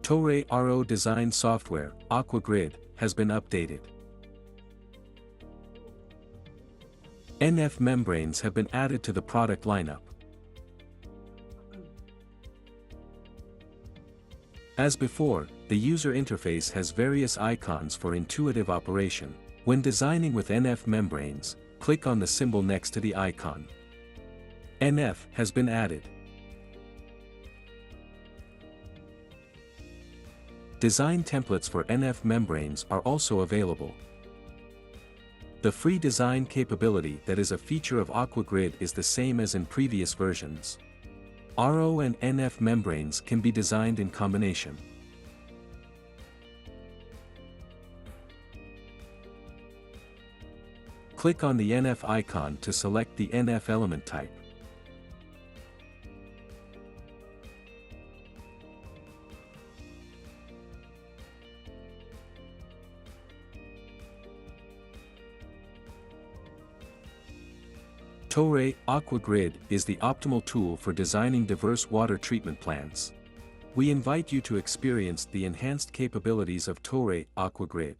Toray RO design software, AquaGRID, has been updated. NF membranes have been added to the product lineup. As before, the user interface has various icons for intuitive operation. When designing with NF membranes, click on the symbol next to the icon. NF has been added. Design templates for NF membranes are also available. The free design capability that is a feature of AquaGRID is the same as in previous versions. RO and NF membranes can be designed in combination. Click on the NF icon to select the NF element type. Toray AquaGRID is the optimal tool for designing diverse water treatment plants. We invite you to experience the enhanced capabilities of Toray AquaGRID.